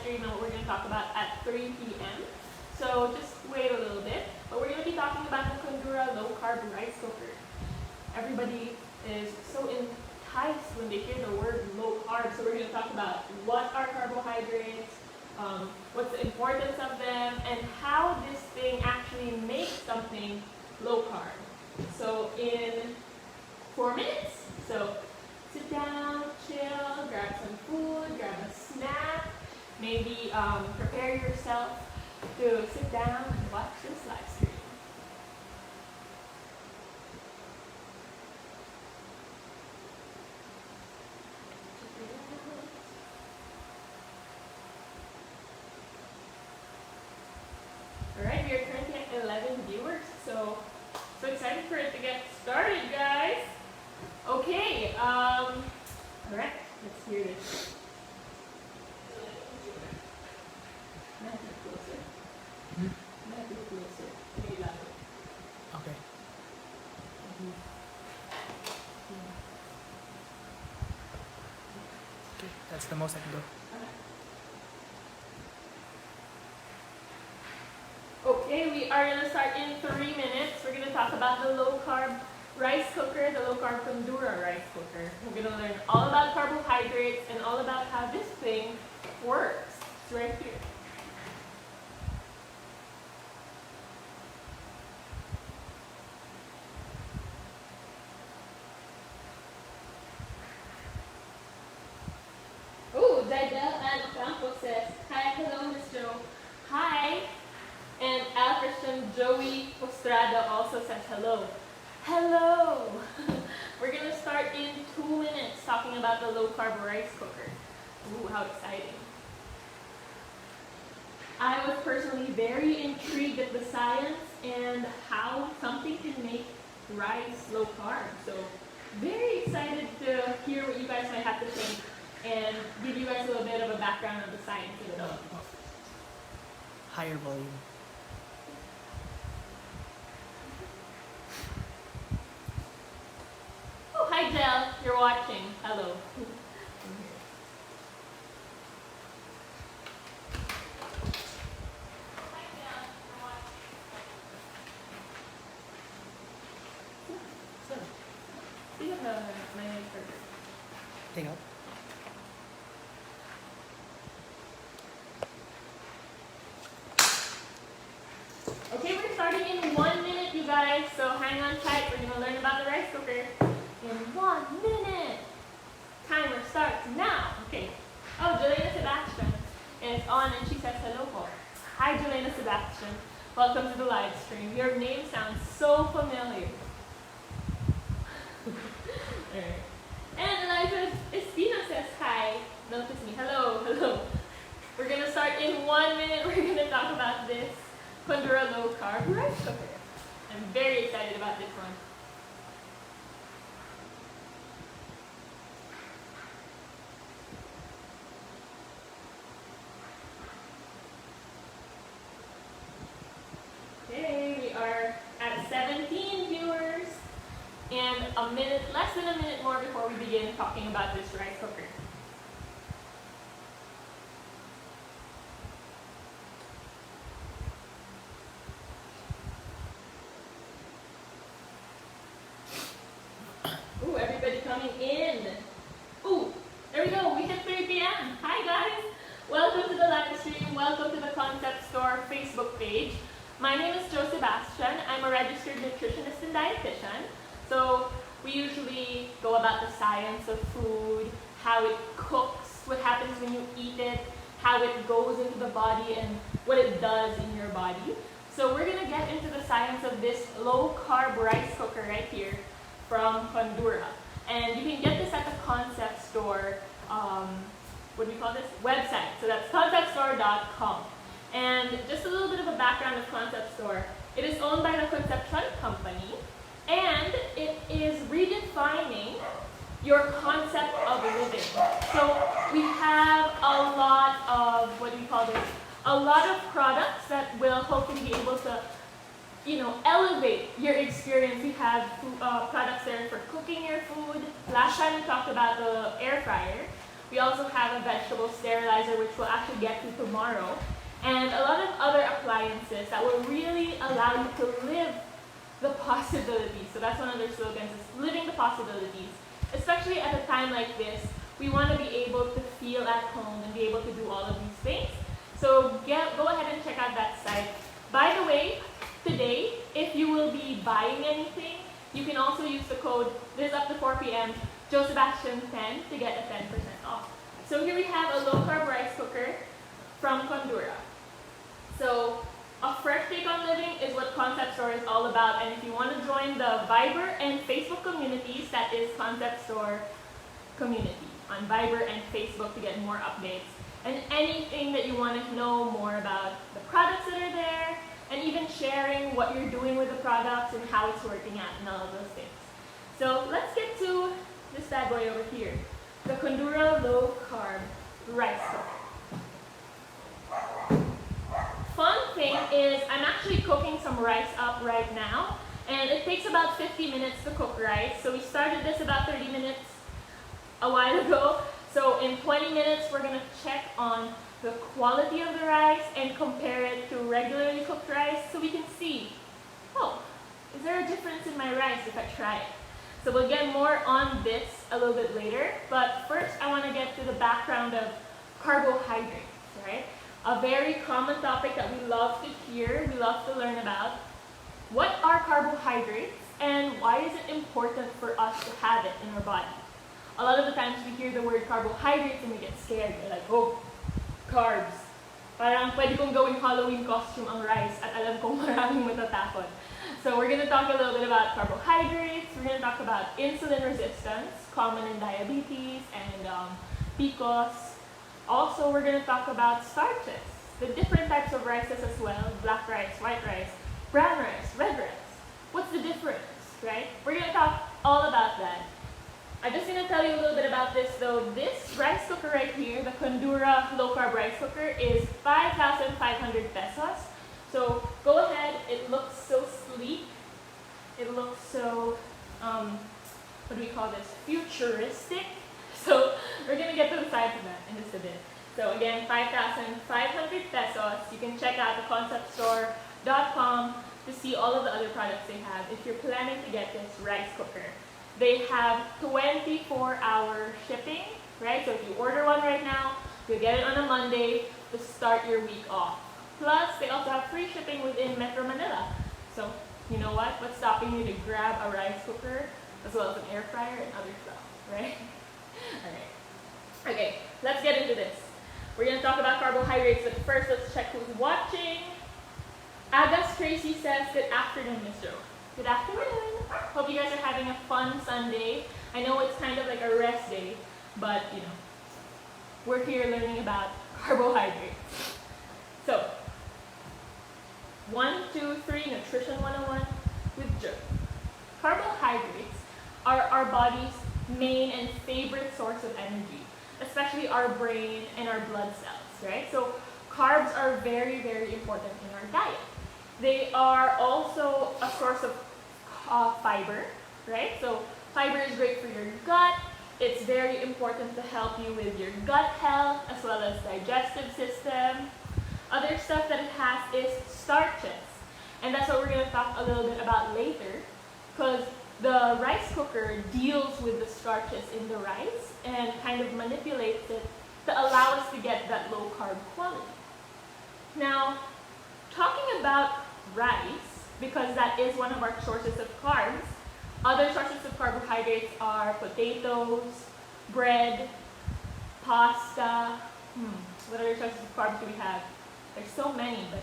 stream and what we're going to talk about at 3 p.m. So just wait a little bit. But we're going to be talking about the Condura low-carb rice cooker. Everybody is so enticed when they hear the word low-carb. So we're going to talk about what are carbohydrates, what's the importance of them, and how this thing actually makes something low-carb. So in 4 minutes, so sit down, chill, grab some food, grab a snack, maybe prepare yourself to sit down and watch this live stream. Alright, we are currently at 11 viewers, so excited for it to get started, guys. Okay, alright, let's hear this. Closer. Maybe that way. Okay. Okay, that's the most I can go. Okay, we are going to start in 3 minutes. We're going to talk about the low-carb rice cooker, the low-carb Condura rice cooker. We're going to learn all about carbohydrates and all about how this thing works. It's right here. Didel and Ocampo says, hi, hello, Miss Joe. Hi. And Alfredson Joey Postrada also says hello. Hello. We're going to start in 2 minutes talking about the low-carb rice cooker. Ooh, how exciting. I was personally very intrigued at the science and how something can make rice low-carb. So very excited to hear what you guys might have to think and give you guys a little bit of a background of the science of it all. Higher volume. Oh, hi Jel, you're watching. Hello. Hi Jel, you're watching. So, see if my name is perfect. Hang on. Okay, we're starting in 1 minute, you guys, so hang on tight. We're going to learn about the rice cooker in 1 minute. Timer starts now. Okay. Oh, Jelena Sebastian is on and she says hello po. Hi, Jelena Sebastian. Welcome to the live stream. Your name sounds so familiar. Alright. And Eliza Espino says hi. Notice me. Hello, hello. We're going to start in 1 minute. We're going to talk about this Condura low-carb rice cooker. I'm very excited about this one. Okay, we are at 17 viewers and a minute, less than a minute more before we begin talking about this rice cooker. Ooh, everybody coming in. Ooh, there we go. We hit 3 p.m. Hi, guys. Welcome to the live stream. Welcome to the Concept Store Facebook page. My name is Joe Sebastian. I'm a registered nutritionist and dietitian. So we usually go about the science of food, how it cooks, what happens when you eat it, how it goes into the body, and what it does in your body. So we're going to get into the science of this low-carb rice cooker right here from Condura. And you can get this at the Concept Store, what do we call this? Website. So that's concepstore.ecom. And just a little bit of a background of Concept Store. It is owned by the Conception company, and it is redefining your concept of living. So we have a lot of, what do we call this? A lot of products that will hopefully be able to, elevate your experience. We have products there for cooking your food. Last time we talked about the air fryer. We also have a vegetable sterilizer, which we'll actually get to tomorrow. And a lot of other appliances that will really allow you to live the possibilities. So that's one of their slogans, is living the possibilities. Especially at a time like this, we want to be able to feel at home and be able to do all of these things. So go ahead and check out that site. By the way, today, if you will be buying anything, you can also use the code, this is up to 4 p.m., Sebastian10 to get a 10% off. So here we have a low-carb rice cooker from Condura. So a fresh take on living is what Concept Store is all about. And if you want to join the Viber and Facebook communities, that is Concept Store community on Viber and Facebook to get more updates. And anything that you want to know more about the products that are there, and even sharing what you're doing with the products and how it's working out and all of those things. So let's get to this bad boy over here, the Condura Low Carb Rice Cooker. Fun thing is I'm actually cooking some rice up right now, and it takes about 50 minutes to cook rice. So we started this about 30 minutes a while ago. So in 20 minutes, we're gonna check on the quality of the rice and compare it to regularly cooked rice so we can see, oh, is there a difference in my rice if I try it? So we'll get more on this a little bit later, but first I want to get to the background of carbohydrates, right? A very common topic that we love to hear, we love to learn about. What are carbohydrates and why is it important for us to have it in our body? A lot of the times we hear the word carbohydrates and we get scared. We're like, oh, carbs. Parang pwede kong gawing Halloween costume ang rice at alam kong maraming matatakot. So we're going to talk a little bit about carbohydrates. We're going to talk about insulin resistance, common in diabetes and PCOS. Also, we're going to talk about starches, the different types of rices as well, black rice, white rice, brown rice, red rice. What's the difference, right? We're going to talk all about that. I'm just going to tell you a little bit about this though. This rice cooker right here, the Condura Low Carb Rice Cooker, is 5,500 pesos. So go ahead, it looks so sleek. It looks so, what do we call this, futuristic. So we're going to get to the sides of that in just a bit. So again, 5,500 pesos. You can check out the concepstore.ecom to see all of the other products they have if you're planning to get this rice cooker. They have 24-hour shipping, right? So if you order one right now, you'll get it on a Monday to start your week off. Plus, they also have free shipping within Metro Manila. So, you know what? What's stopping you to grab a rice cooker as well as an air fryer and other stuff, right? Alright. Okay, let's get into this. We're going to talk about carbohydrates, but first let's check who's watching. Agas Tracy says, good afternoon, Ms. Joe. Good afternoon. Hope you guys are having a fun Sunday. I know it's kind of like a rest day, but you know, we're here learning about carbohydrates. So, 1, 2, 3, Nutrition 101 with Joe. Carbohydrates are our body's main and favorite source of energy, especially our brain and our blood cells, right? So, carbs are very, very important in our diet. They are also a source of fiber, right? So fiber is great for your gut. It's very important to help you with your gut health as well as digestive system. Other stuff that it has is starches. And that's what we're going to talk a little bit about later, because the rice cooker deals with the starches in the rice and kind of manipulates it to allow us to get that low carb quality. Now, talking about rice, because that is one of our sources of carbs. Other sources of carbohydrates are potatoes, bread, pasta. What other sources of carbs do we have? There's so many, but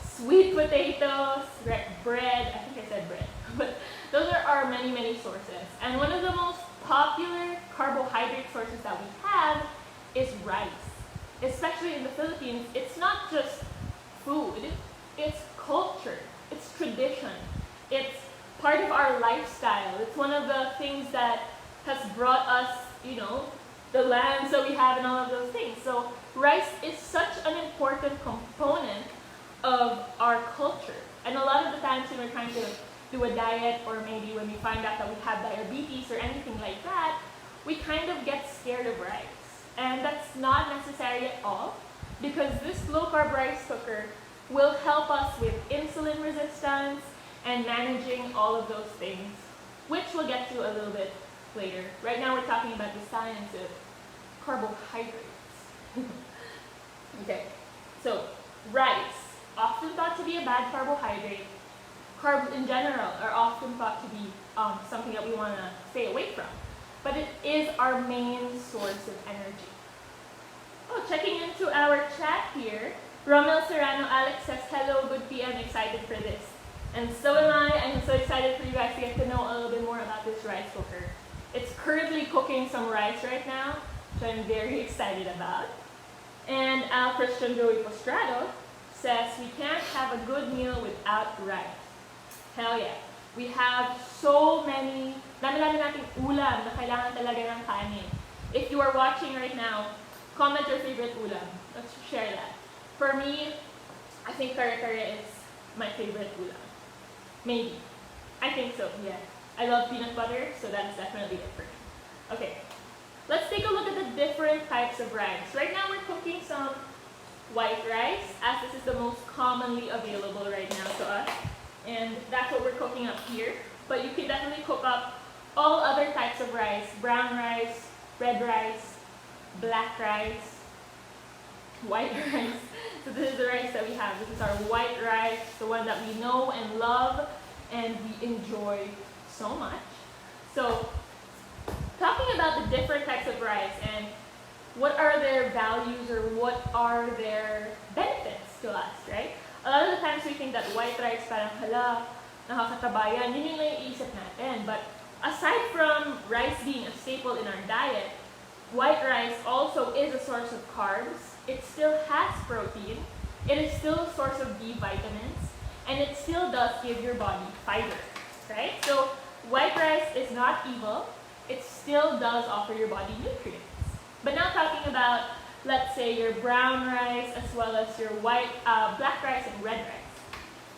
sweet potatoes, bread, I think I said bread, but those are our many, many sources. And one of the most popular carbohydrate sources that we have is rice. Especially in the Philippines, it's not just food, it's culture. It's tradition. It's part of our lifestyle. It's one of the things that has brought us, you know, the lands that we have and all of those things. So rice is such an important component of our culture. And a lot of the times when we're trying to do a diet, or maybe when we find out that we have diabetes or anything like that, we kind of get scared of rice. And that's not necessary at all, because this low-carb rice cooker will help us with insulin resistance and managing all of those things, which we'll get to a little bit later. Right now we're talking about the science of carbohydrates. Okay, so rice, often thought to be a bad carbohydrate. Carbs in general are often thought to be something that we want to stay away from, but it is our main source of energy. Oh, checking into our chat here, Romel Serrano Alex says, hello, good PM, excited for this. And so am I. I'm so excited for you guys to get to know a little bit more about this rice cooker. It's currently cooking some rice right now, which I'm very excited about. And Al Christian Joey Postrado says, we can't have a good meal without rice. Hell yeah. We have so many, dami-dami nating ulam na kailangan talaga ng kanin. If you are watching right now, comment your favorite ulam. Let's share that. For me, I think kare-kare is my favorite ulam. Maybe. I think so, yeah. I love peanut butter, so that's definitely it for me. Okay, let's take a look at the different types of rice. Right now we're cooking some white rice, as this is the most commonly available right now to us. And that's what we're cooking up here. But you can definitely cook up all other types of rice. Brown rice, red rice, black rice, white rice. So this is the rice that we have. This is our white rice, the one that we know and love and we enjoy so much. So talking about the different types of rice and what are their values or what are their benefits to us, right? A lot of the times we think that white rice parang hala, nakakataba yan, yun yung naiisip natin. But aside from rice being a staple in our diet, white rice also is a source of carbs. It still has protein. It is still a source of B vitamins. And it still does give your body fiber, right? So white rice is not evil. It still does offer your body nutrients. But now talking about, let's say, your brown rice as well as your black rice and red rice.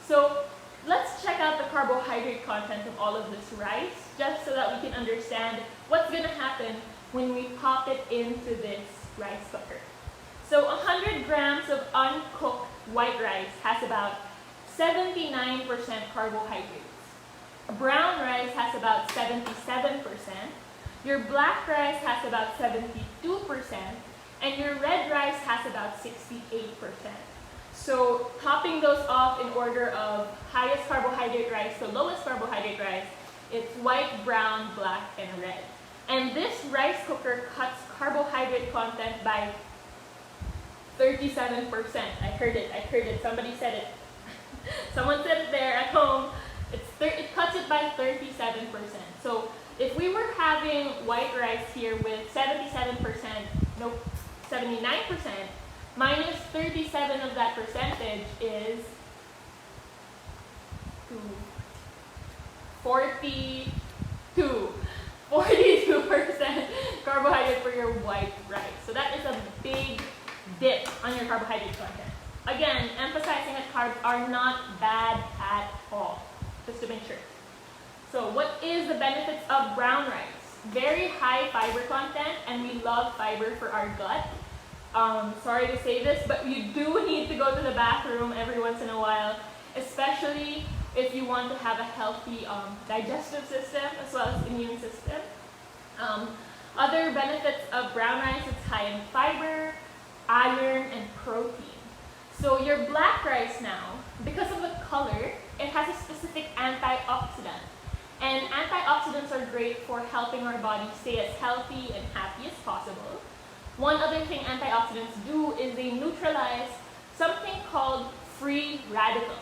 So let's check out the carbohydrate content of all of this rice, just so that we can understand what's going to happen when we pop it into this rice cooker. So 100 grams of uncooked white rice has about 79% carbohydrates. Brown rice has about 77%. Your black rice has about 72%. And your red rice has about 68%. So topping those off in order of highest carbohydrate rice to lowest carbohydrate rice, it's white, brown, black, and red. And this rice cooker cuts carbohydrate content by 37%. I heard it, somebody said it. Someone said it there at home. It cuts it by 37%. So if we were having white rice here with 79%, minus 37 of that percentage is 42% carbohydrate for your white rice. So that is a big dip on your carbohydrate content. Again, emphasizing that carbs are not bad at all, just to make sure. So what is the benefits of brown rice? Very high fiber content, and we love fiber for our gut. Sorry to say this, but you do need to go to the bathroom every once in a while, especially if you want to have a healthy digestive system as well as immune system. Other benefits of brown rice, it's high in fiber, iron, and protein. So your black rice now, because of the color, it has a specific antioxidant. And antioxidants are great for helping our body stay as healthy and happy as possible. One other thing antioxidants do is they neutralize something called free radicals.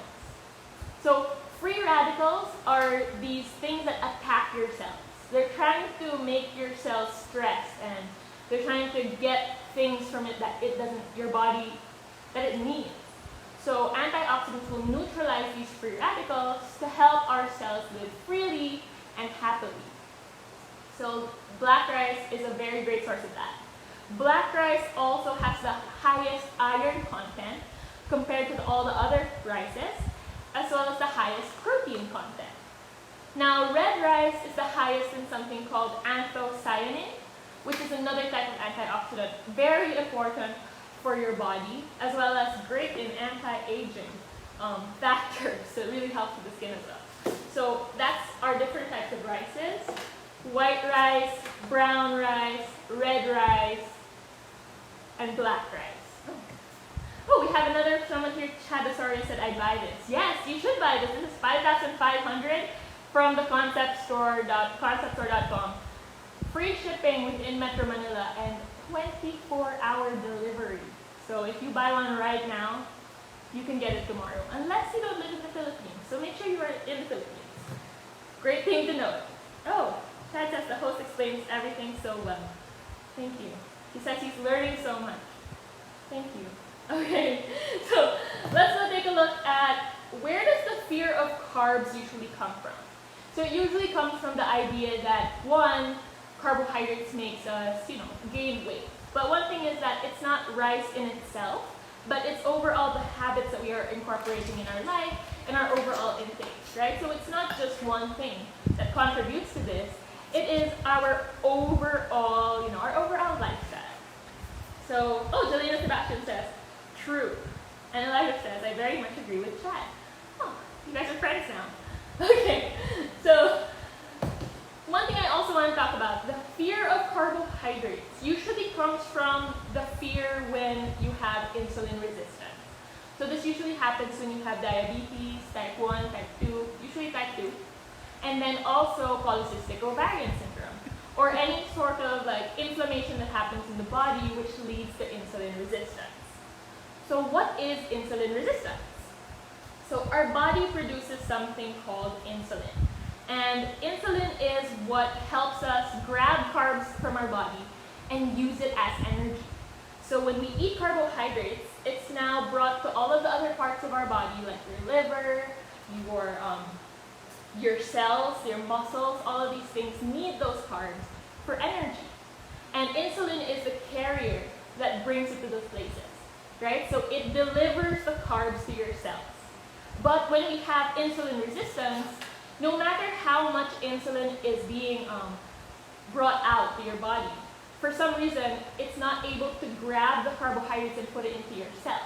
So free radicals are these things that attack your cells. They're trying to make your cells stressed, and they're trying to get things from it that your body needs. So antioxidants will neutralize these free radicals to help our cells live freely and happily. So black rice is a very great source of that. Black rice also has the highest iron content compared to all the other rices, as well as the highest protein content. Now red rice is the highest in something called anthocyanin, which is another type of antioxidant, very important for your body, as well as great in anti-aging factors, so it really helps with the skin as well. So that's our different types of rices: white rice, brown rice, red rice, and black rice. Oh, we have another, someone here, Chadasaurus said, I'd buy this. Yes, you should buy this. This is 5,500 from the concepstore.ecom. Free shipping within Metro Manila and 24-hour delivery. So if you buy one right now, you can get it tomorrow, unless you don't live in the Philippines. So make sure you are in the Philippines. Great thing to note. Oh, Chad says the host explains everything so well. Thank you. He says he's learning so much. Thank you. Okay, so let's go take a look at where does the fear of carbs usually come from. So it usually comes from the idea that, one, carbohydrates makes us, gain weight. But one thing is that it's not rice in itself, but it's overall the habits that we are incorporating in our life and our overall intake, right? So it's not just one thing that contributes to this. It is our overall, our overall lifestyle. So, Jelena Sebastian says, true. And Elijah says, I very much agree with Chad. Oh, you guys are friends now. Okay, so one thing I also want to talk about, the fear of carbohydrates usually comes from the fear when you have insulin resistance. So this usually happens when you have diabetes, type 1, type 2, usually type 2, and then also polycystic ovarian syndrome, or any sort of inflammation that happens in the body which leads to insulin resistance. So what is insulin resistance? So our body produces something called insulin. And insulin is what helps us grab carbs from our body and use it as energy. So when we eat carbohydrates, it's now brought to all of the other parts of our body, like your liver, your cells, your muscles, all of these things need those carbs for energy. And insulin is the carrier that brings it to those places, right? So it delivers the carbs to your cells. But when we have insulin resistance, no matter how much insulin is being brought out to your body, for some reason, it's not able to grab the carbohydrates and put it into your cells,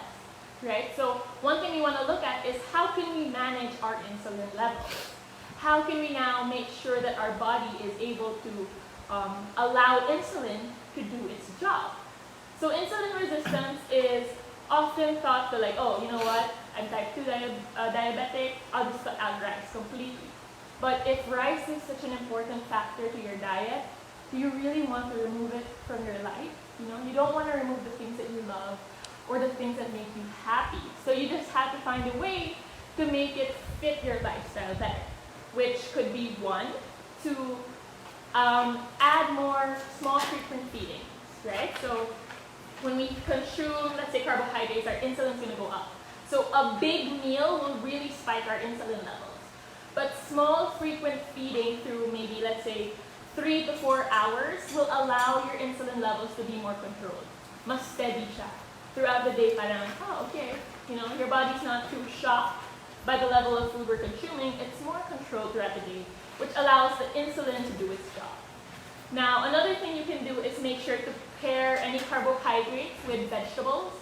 right? So one thing we want to look at is how can we manage our insulin levels? How can we now make sure that our body is able to allow insulin to do its job? So insulin resistance is often thought to you know what, I'm type 2 diabetic, I'll just cut out rice completely. But if rice is such an important factor to your diet, do you really want to remove it from your life? You don't want to remove the things that you love or the things that make you happy. So you just have to find a way to make it fit your lifestyle better, which could be one, to add more small frequent feedings, right? So when we consume, let's say, carbohydrates, our insulin's going to go up. So a big meal will really spike our insulin levels. But small frequent feeding through maybe, let's say, 3 to 4 hours will allow your insulin levels to be more controlled. Mas steady siya. Throughout the day, parang, okay. Your body's not too shocked by the level of food we're consuming. It's more controlled throughout the day, which allows the insulin to do its job. Now, another thing you can do is make sure to pair any carbohydrates with vegetables,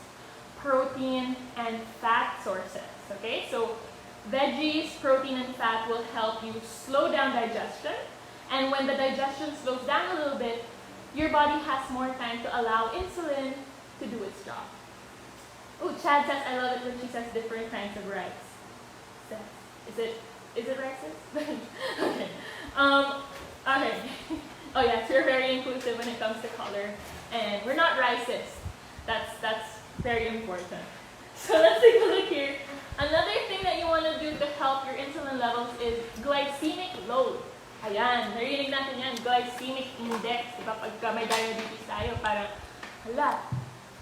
protein, and fat sources, okay? So veggies, protein, and fat will help you slow down digestion. And when the digestion slows down a little bit, your body has more time to allow insulin to do its job. Oh, Chad says, I love it when she says different kinds of rice. Is it rices? Okay. Okay. Oh yes, we're very inclusive when it comes to color. And we're not racist. That's very important. So let's take a look here. Another thing that you want to do to help your insulin levels is glycemic load. Ayan, narinig natin yan, glycemic index. Diba, pagka may diabetes tayo, parang,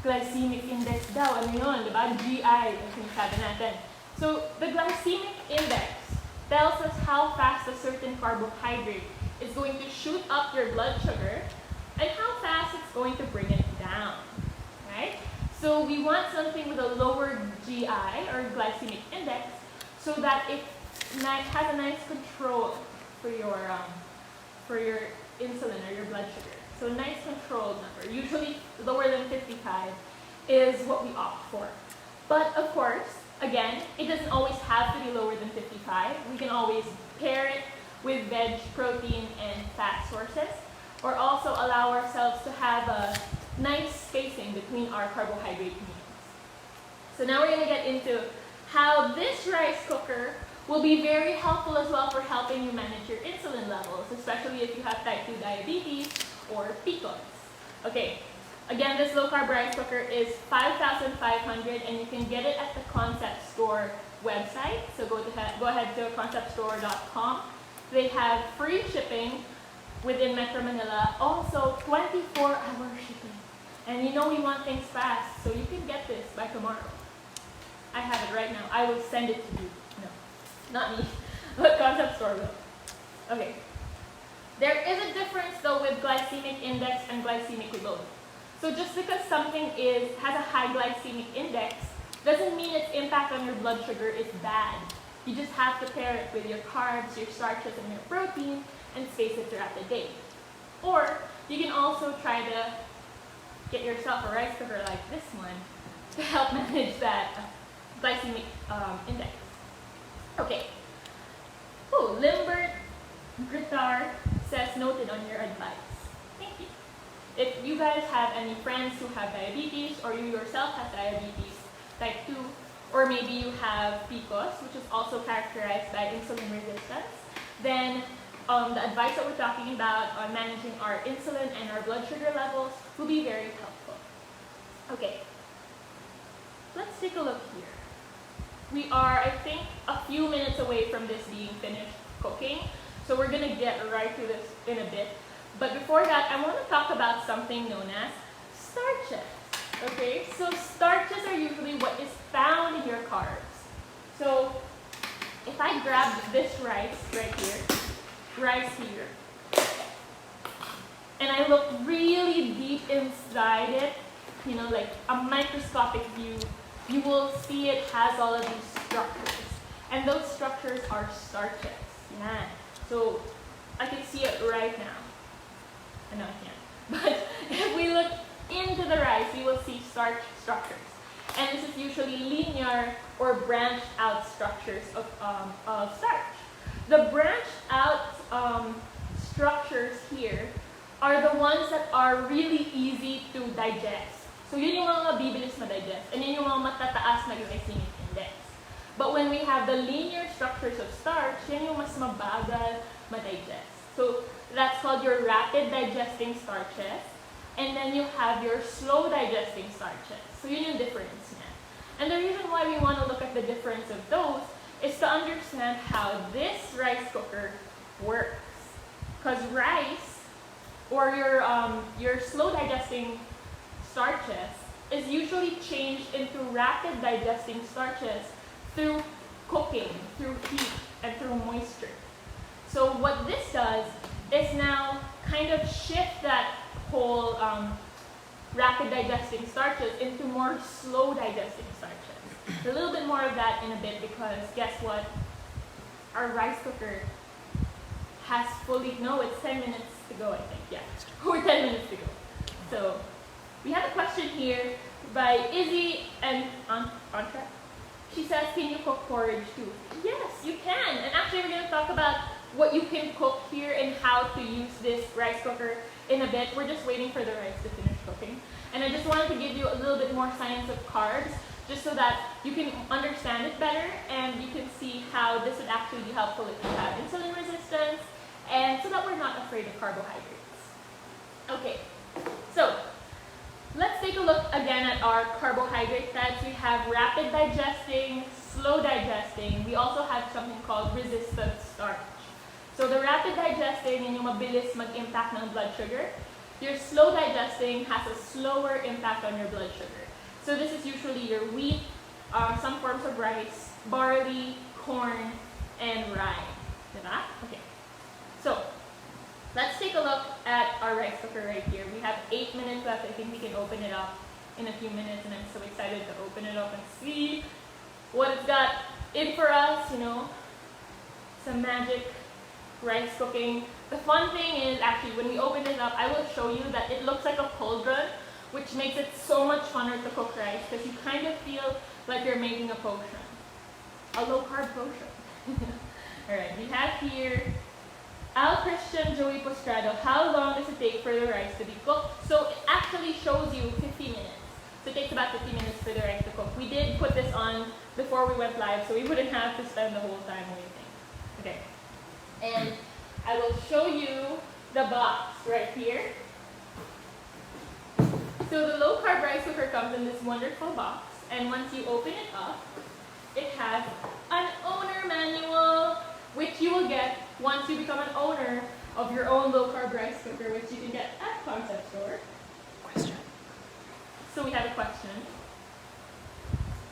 glycemic index daw, ano yun, diba? GI, ang sinasabi natin. So, the glycemic index tells us how fast a certain carbohydrate is going to shoot up your blood sugar and how fast it's going to bring it down, right? So, we want something with a lower GI, or glycemic index, so that it has a nice control for your insulin or your blood sugar. So a nice controlled number, usually lower than 55, is what we opt for. But of course, again, it doesn't always have to be lower than 55. We can always pair it with veg, protein, and fat sources, or also allow ourselves to have a nice spacing between our carbohydrate meals. So now we're going to get into how this rice cooker will be very helpful as well for helping you manage your insulin levels, especially if you have type 2 diabetes or PCOS. Okay, again, this low-carb rice cooker is $5,500 and you can get it at the Concept Store website. So go ahead to concepstore.ecom. They have free shipping within Metro Manila, also 24-hour shipping. And you know we want things fast, so you can get this by tomorrow. I have it right now. I will send it to you. No, not me, but Concept Store will. Okay. There is a difference though with glycemic index and glycemic load. So just because something has a high glycemic index doesn't mean its impact on your blood sugar is bad. You just have to pair it with your carbs, your starches, and your protein and space it throughout the day. Or you can also try to get yourself a rice cooker like this one to help manage that glycemic index. Okay. Oh, Limbert Gritar says noted on your advice. Thank you. If you guys have any friends who have diabetes, or you yourself have diabetes type 2, or maybe you have PCOS, which is also characterized by insulin resistance, then the advice that we're talking about on managing our insulin and our blood sugar levels will be very helpful. Okay, let's take a look here. We are, I think, a few minutes away from this being finished cooking, so we're going to get right to this in a bit. But before that, I want to talk about something known as starches. Okay, so starches are usually what is found in your carbs. So if I grab this rice right here, rice here, and I look really deep inside it, you know, like a microscopic view, you will see it has all of these structures. And those structures are starches. Yeah. So I can see it right now. I know I can't. But if we look into the rice, you will see starch structures. And this is usually linear or branched out structures of starch. The branched out structures here are the ones that are really easy to digest. So yun yung mga bibilis ma-digest, and yun yung mga matataas na glycemic index. But when we have the linear structures of starch, yun yung mas mabagal ma-digest. So that's called your rapid digesting starches. And then you have your slow digesting starches. So yun yung difference niya. And the reason why we want to look at the difference of those is to understand how this rice cooker works. Because rice, or your slow digesting starches, is usually changed into rapid digesting starches through cooking, through heat, and through moisture. So what this does is now kind of shift that whole rapid digesting starches into more slow digesting starches. A little bit more of that in a bit, because guess what? Our rice cooker has fully, no, it's 10 minutes to go, I think, yeah. We're 10 minutes to go. So we have a question here by Izzy and Antra. She says, can you cook porridge too? Yes, you can. And actually, we're going to talk about what you can cook here and how to use this rice cooker in a bit. We're just waiting for the rice to finish cooking. And I just wanted to give you a little bit more science of carbs, just so that you can understand it better and you can see how this would actually be helpful if you have insulin resistance, and so that we're not afraid of carbohydrates. Okay, so let's take a look again at our carbohydrate types. We have rapid digesting, slow digesting. We also have something called resistant starch. So the rapid digesting, yun yung mabilis mag-impact ng blood sugar. Your slow digesting has a slower impact on your blood sugar. So this is usually your wheat, some forms of rice, barley, corn, and rye. Diba? Okay. So let's take a look at our rice cooker right here. We have 8 minutes left. I think we can open it up in a few minutes, and I'm so excited to open it up and see what it's got in for us, you know, some magic rice cooking The fun thing is, actually, when we open this up, I will show you that it looks like a cauldron, which makes it so much funner to cook rice because you kind of feel like you're making a potion. A low-carb potion. Alright, we have here Al Christian Joey Postrado. How long does it take for the rice to be cooked? So it actually shows you 50 minutes. So it takes about 50 minutes for the rice to cook. We did put this on before we went live, so we wouldn't have to spend the whole time waiting. Okay. And I will show you the box right here. So the low-carb rice cooker comes in this wonderful box, and once you open it up, it has an owner manual, which you will get once you become an owner of your own low-carb rice cooker, which you can get at Concept Store. Question. So we have a question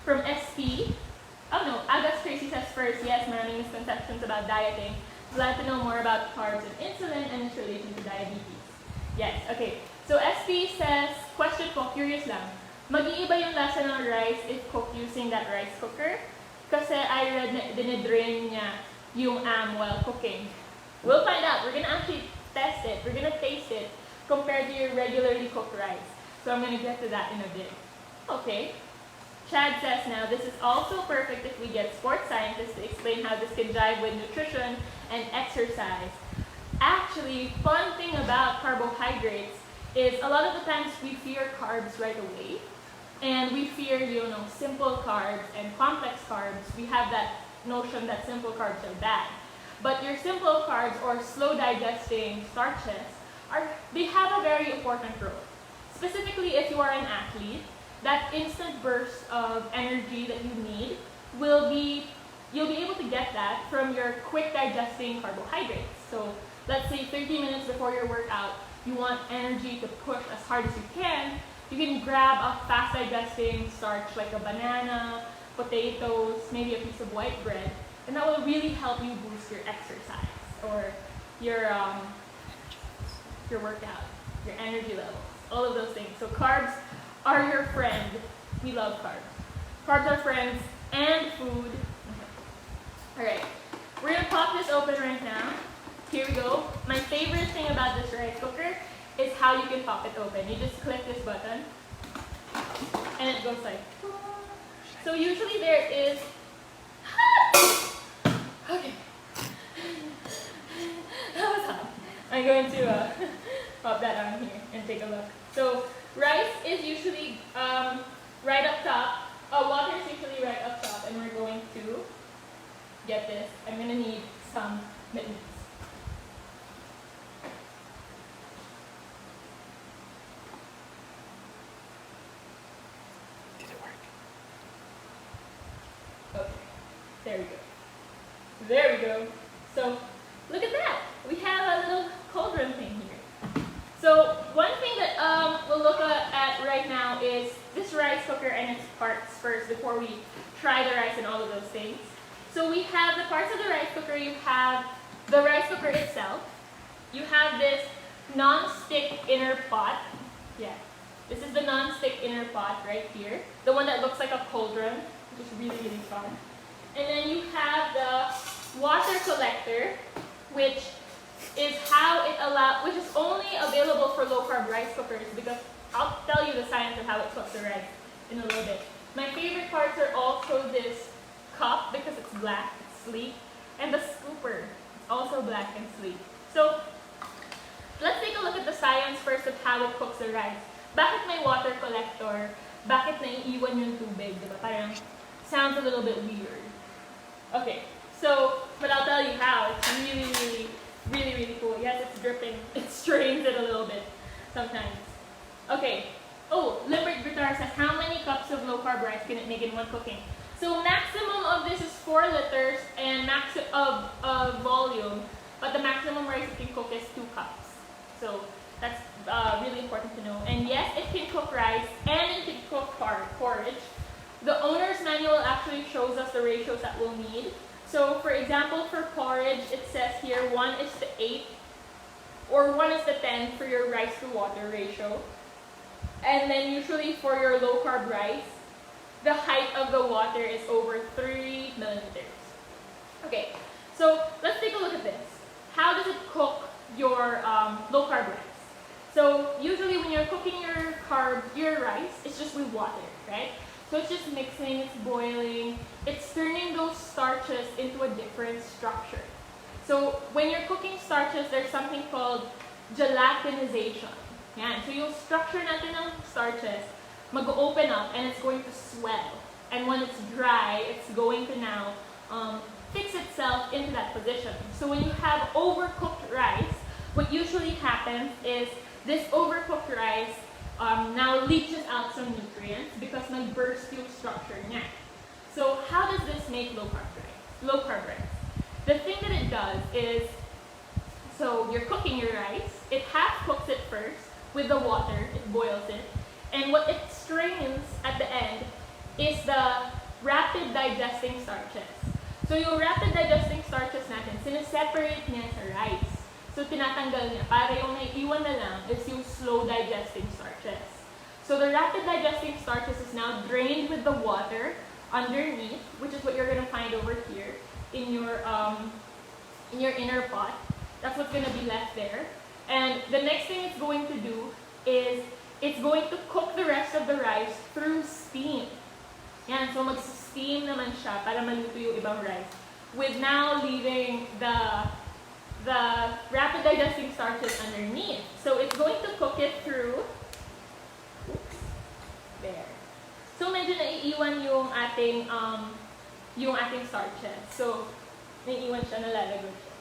from SP. Oh no, Agas Tracy says first, yes, marrying misconceptions about dieting. Glad to know more about carbs and insulin and its relation to diabetes. Yes, okay. So SP says, question po, curious lang. Mag-iiba yung lasa ng rice if cooked using that rice cooker? Kasi I read na dinidrain niya yung while cooking. We'll find out. We're gonna actually test it. We're gonna taste it compared to your regularly cooked rice. So I'm gonna get to that in a bit. Okay. Chad says now, this is also perfect if we get sports scientists to explain how this can jive with nutrition and exercise. Actually, fun thing about carbohydrates is a lot of the times we fear carbs right away. And we fear, simple carbs and complex carbs. We have that notion that simple carbs are bad. But your simple carbs or slow digesting starches, they have a very important role. Specifically, if you are an athlete, that instant burst of energy that you need you'll be able to get that from your quick digesting carbohydrates. So let's say 30 minutes before your workout, you want energy to push as hard as you can grab a fast digesting starch like a banana, potatoes, maybe a piece of white bread, and that will really help you boost your exercise or your workout, your energy levels, all of those things. So carbs are your friend. We love carbs. Carbs are friends and food. Okay. Alright, we're gonna pop this open right now. Here we go. My favorite thing about this rice cooker is how you can pop it open. You just click this button and it goes like, so usually there is, okay, that was hot. I'm going to pop that on here and take a look. So rice is usually right up top, water is usually right up top, and we're going to get this. I'm going to need some mittens. Okay, there we go. There we go. So, look at that. We have a little cauldron thing here. So, one thing that we'll look at right now is this rice cooker and its parts first before we try the rice and all of those things. So, we have the parts of the rice cooker. You have the rice cooker itself. You have this non-stick inner pot. Yeah, this is the non-stick inner pot right here. The one that looks like a cauldron, which is really, really fun. And then you have the water collector, which is which is only available for low-carb rice cookers, because I'll tell you the science of how it cooks the rice in a little bit. My favorite parts are also this cup, because it's black, it's sleek, and the scooper, it's also black and sleek. So, let's take a look at the science first of how it cooks the rice. Bakit may water collector? Bakit naiiwan yung tubig? Diba? Parang sounds a little bit weird. Okay, so, but I'll tell you how. It's really, really, really, really cool. Yes, it's dripping. It strains it a little bit sometimes. Okay. Oh, Limerick Guitar says, how many cups of low-carb rice can it make in one cooking? So maximum of this is 4 liters and of volume, but the maximum rice it can cook is 2 cups. So that's really important to know. And yes, it can cook rice and it can cook porridge. The owner's manual actually shows us the ratios that we'll need. So for example, for porridge, it says here 1:8 or 1:10 for your rice to water ratio. And then usually for your low carb rice, the height of the water is over 3 millimeters. Okay, so let's take a look at this. How does it cook your low carb rice. So usually when you're cooking your rice, it's just with water, right? So it's just mixing, it's boiling, it's turning those starches into a different structure. So when you're cooking starches, there's something called gelatinization. Yan. So yung structure natin ng starches, mag-open up and it's going to swell. And when it's dry, it's going to now fix itself into that position. So when you have overcooked rice, what usually happens is this overcooked rice now leaches out some nutrients because nag-burst yung structure niya. So how does this make low carb rice? The thing that it does is, so you're cooking your rice, it half cooks it first with the water, it boils it, and what it strains at the end is the rapid digesting starches. So yung rapid digesting starches natin, sineseparate niya sa rice. So tinatanggal niya, para yung naiiwan na lang is yung slow digesting starches. So the rapid digesting starches is now drained with the water underneath, which is what you're gonna find over here in your inner pot. That's what's gonna be left there. And the next thing it's going to do is it's going to cook the rest of the rice through steam. Yan, so mag-steam naman siya para maluto yung ibang rice. With now leaving the rapid digesting starches underneath. So it's going to cook it through, oops, there. So medyo naiiwan yung ating starches. So naiiwan siya, nalalagod siya.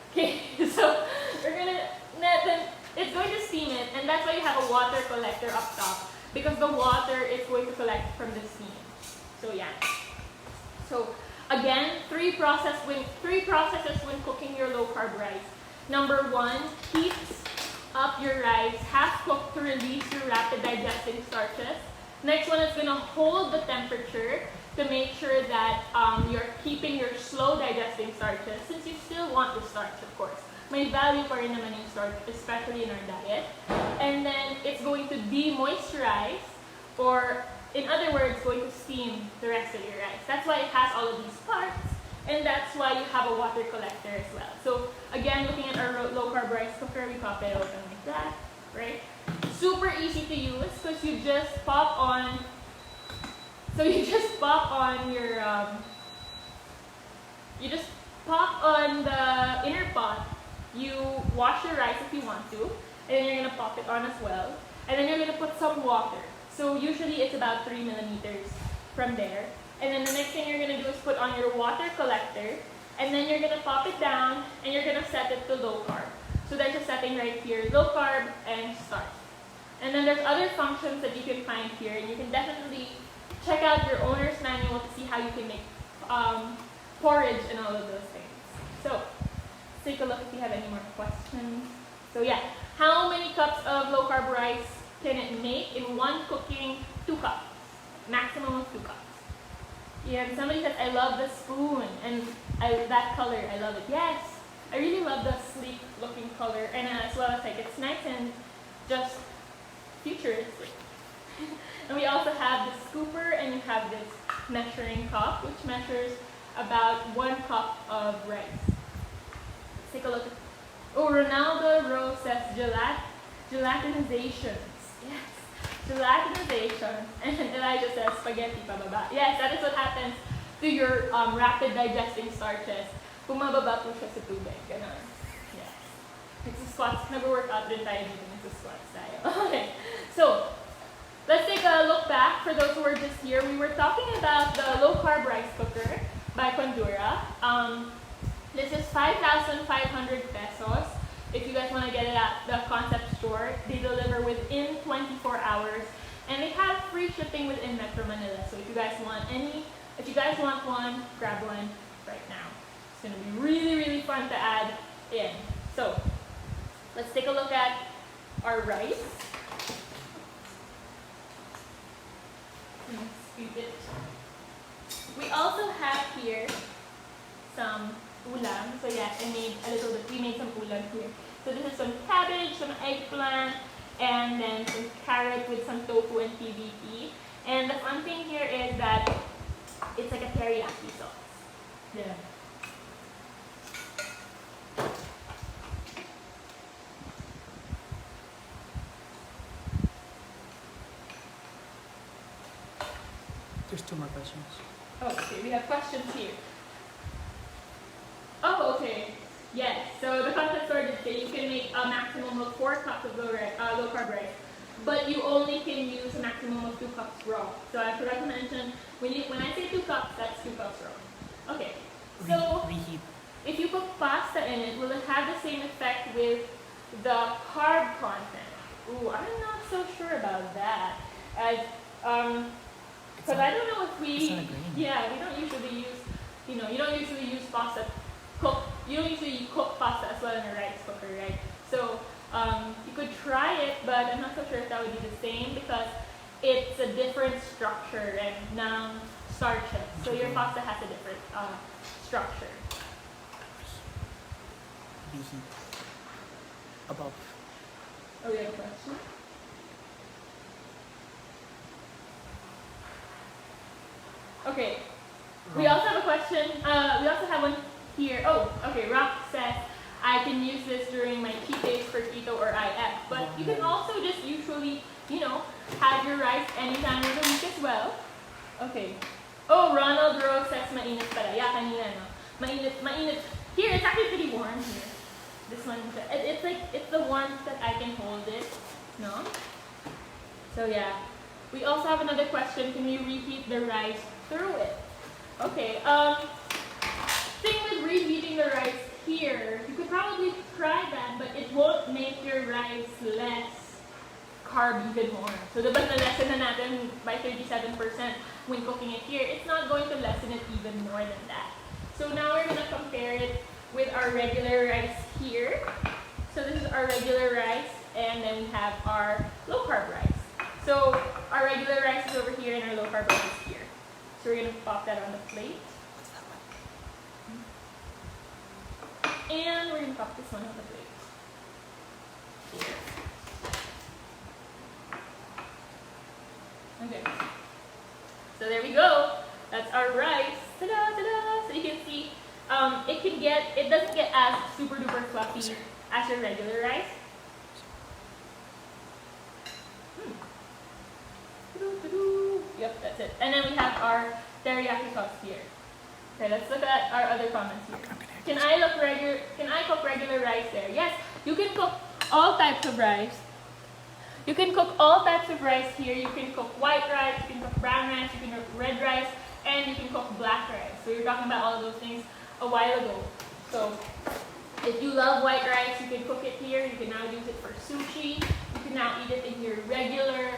Okay, so it's going to steam it, and that's why you have a water collector up top, because the water is going to collect from the steam. So yeah. So again, three processes when cooking your low carb rice. Number one, heat up your rice half cooked to release your rapid digesting starches. Next one is gonna hold the temperature to make sure that you're keeping your slow digesting starches, since you still want the starch, of course. May value pa rin naman yung starch, especially in our diet. And then it's going to de-moisturize, or in other words, going to steam the rest of your rice. That's why it has all of these parts, and that's why you have a water collector as well. So again, looking at our low carb rice cooker, we pop it open like that, right? Super easy to use because you just pop on. So you just pop on your, you just pop on the inner pot. You wash your rice if you want to, and then you're gonna pop it on as well, and then you're gonna put some water. So usually it's about 3 millimeters from there. And then the next thing you're gonna do is put on your water collector, and then you're gonna pop it down, and you're gonna set it to low carb. So there's a setting right here, low carb and starch. And then there's other functions that you can find here, and you can definitely check out your owner's manual to see how you can make porridge and all of those things. So take a look if you have any more questions. So yeah, how many cups of low carb rice can it make in one cooking? 2 cups, maximum of 2 cups. Yeah, and somebody says, I love the spoon, and that color, I love it. Yes, I really love the sleek looking color, and as well as like it's nice and just futuristic. And we also have the scooper, and you have this measuring cup, which measures about 1 cup of rice. Let's take a look. Oh, Ronaldo Rose says gelatinizations. Yes, gelatinization. And Elijah says spaghetti pababa. Yes, that is what happens to your rapid digesting starches. Bumababa po siya sa tubig. Ganon. Yes. Nagsa-squats. Nag-workout din tayo dito. Nagsa-squats tayo. Okay. So, let's take a look back. For those who are just here, we were talking about the low carb rice cooker by Condura. This is 5,500 pesos. If you guys want to get it at the concept store, they deliver within 24 hours, and they have free shipping within Metro Manila. So if you guys want one, grab one right now. It's going to be really, really fun to add in. So let's take a look at our rice. Scoop it. We also have here some ulam. So yeah, we made some ulam here. So this is some cabbage, some eggplant, and then some carrot with some tofu and PVP. And the fun thing here is that it's like a teriyaki sauce. Yeah. There's 2 more questions. Oh, okay, we have questions here. Oh, okay. Yes, so the concept store did say you can make a maximum of 4 cups of low carb rice, but you only can use a maximum of 2 cups raw. So I forgot to mention, when I say 2 cups, that's 2 cups raw. Okay, so Reheat. if you put pasta in it, will it have the same effect with the carb content? Ooh, I'm not so sure about that. As because I don't know if it's not a grain. yeah, we don't usually use, you don't usually use pasta you don't usually cook pasta as well in a rice cooker, right? So you could try it, but I'm not so sure if that would be the same because it's a different structure and non-starches. So your pasta has a different structure. Reheat. Above. Oh, we have a question? Okay. We also have a question. We also have one here. Oh, okay. Rock says, I can use this during my cheat days for keto or IF. But you can also just usually, have your rice any time of the week as well. Okay. Oh, Ronald Rose says, mainit pala. Yeah, kanina, no? Mainit. Here, it's actually pretty warm here. This one, it's the warmth that I can hold it, no? So yeah. We also have another question. Can we reheat the rice through it? Okay. Thing with reheating the rice here, you could probably try that, but it won't make your rice less carb even more. So the na-lessen na natin by 37% when cooking it here, it's not going to lessen it even more than that. So now we're gonna compare it with our regular rice here. So this is our regular rice, and then we have our low carb rice. So our regular rice is over here and our low carb rice is here. So we're gonna pop that on the plate. And we're gonna pop this one on the plate. Okay. So there we go. That's our rice. Ta-da, ta-da. So you can see it doesn't get as super duper fluffy as your regular rice. Yep, that's it. And then we have our teriyaki sauce here. Okay, let's look at our other comments here. Can I cook regular rice there? Yes, you can cook all types of rice. You can cook all types of rice here. You can cook white rice, you can cook brown rice, you can cook red rice, and you can cook black rice. So we were talking about all of those things a while ago. So if you love white rice, you can cook it here. You can now use it for sushi. You can now eat it in your regular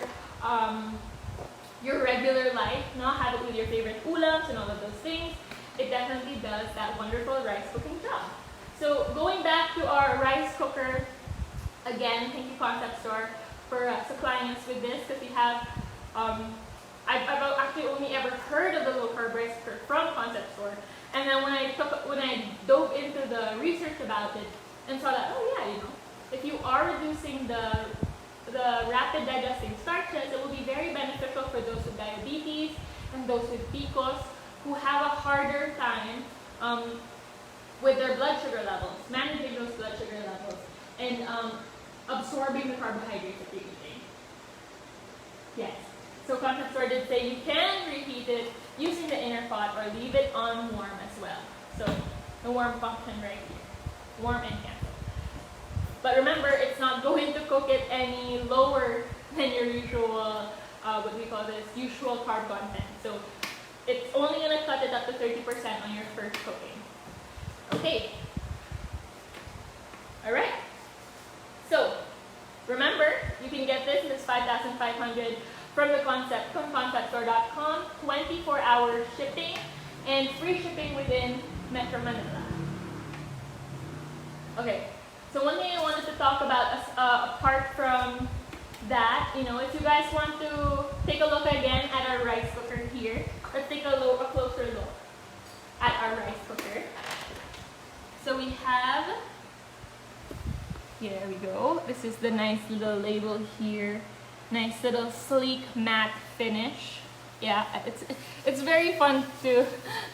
life. Now have it with your favorite ulams and all of those things. It definitely does that wonderful rice cooking job. So going back to our rice cooker, again, thank you Concept Store for supplying us with this because we have, I've actually only ever heard of the low carb rice cooker from Concept Store. And then when I dove into the research about it and saw that, oh yeah, if you are reducing the rapid digesting starches, it will be very beneficial for those with diabetes and those with PCOS who have a harder time with their blood sugar levels, managing those blood sugar levels, and absorbing the carbohydrates that you're eating. Yes. So Concept Store did say you can reheat it using the inner pot or leave it on warm as well. So the warm function right here, warm and cancel. But remember, it's not going to cook it any lower than your usual, what we call this, usual carb content. So it's only going to cut it up to 30% on your first cooking. Okay. All right. So remember, you can get this 5,500 from concepstore.ecom, 24-hour shipping, and free shipping within Metro Manila. Okay. So one thing I wanted to talk about, apart from that, if you guys want to take a look again at our rice cooker here, let's take a closer look at our rice cooker. So we have, here we go. This is the nice little label here. Nice little sleek matte finish. Yeah, it's very fun to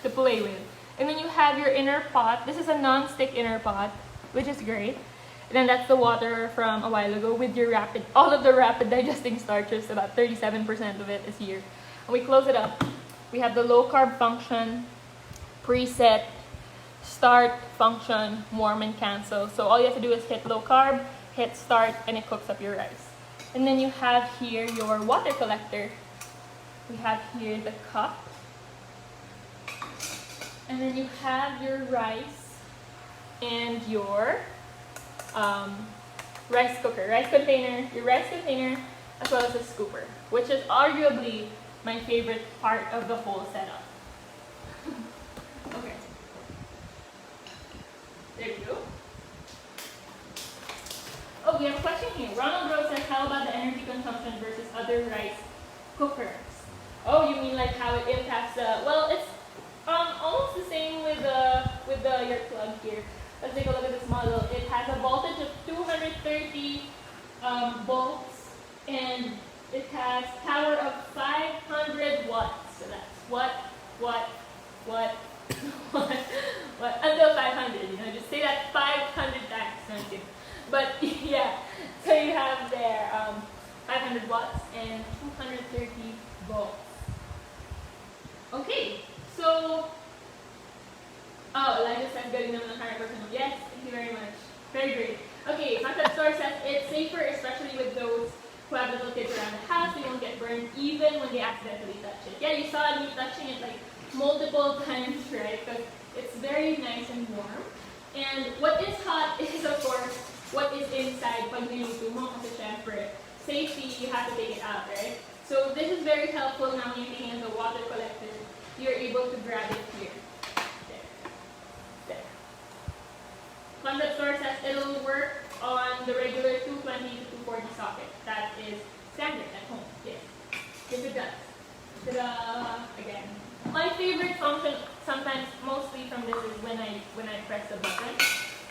play with. And then you have your inner pot. This is a non-stick inner pot, which is great. And then that's the water from a while ago with your all of the rapid digesting starches, about 37% of it is here. And we close it up We have the low carb function, preset, start, function, warm, and cancel. So all you have to do is hit low carb, hit start, and it cooks up your rice. And then you have here your water collector. We have here the cup. And then you have your rice and your rice cooker, rice container, your rice container, as well as a scooper, which is arguably my favorite part of the whole setup. Okay. There you go. Oh, we have a question here. Ronald Rose says, how about the energy consumption versus other rice cookers? Oh, you mean like how it impacts the, well, it's almost the same with your plug here. Let's take a look at this model. It has a voltage of 230 volts, and it has power of 500 watts. So that's what, until 500, you know, just say that 500 times. No, I'm kidding. But yeah, so you have there 500 watts and 230 volts. Okay, so, oh, Elijah says getting them in 100%. Yes, thank you very much. Very great. Okay, Concept Store says it's safer, especially with those who have little kids around the house. They won't get burned even when they accidentally touch it. Yeah, you saw me touching it like multiple times, right? Because it's very nice and warm. And what is hot is, of course, what is inside pag niluto mo kasi syempre, safety, you have to take it out, right? So this is very helpful now when you're taking in the water collector. You're able to grab it here. There. Concept Store says it'll work on the regular 220 to 240 socket. That is standard at home. Yes. Yes, it does. Ta-da! Again. My favorite function, sometimes mostly from this, is when I press the button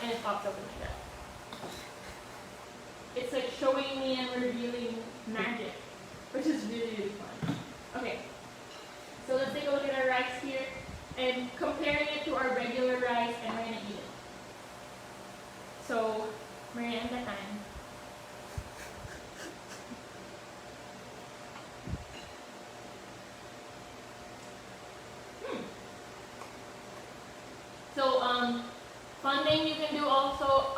and it pops open like that. It's like showing me and revealing magic, which is really, really fun. Okay. So let's take a look at our rice here and comparing it to our regular rice, and we're gonna eat it. So, merienda time. So, fun thing you can do also,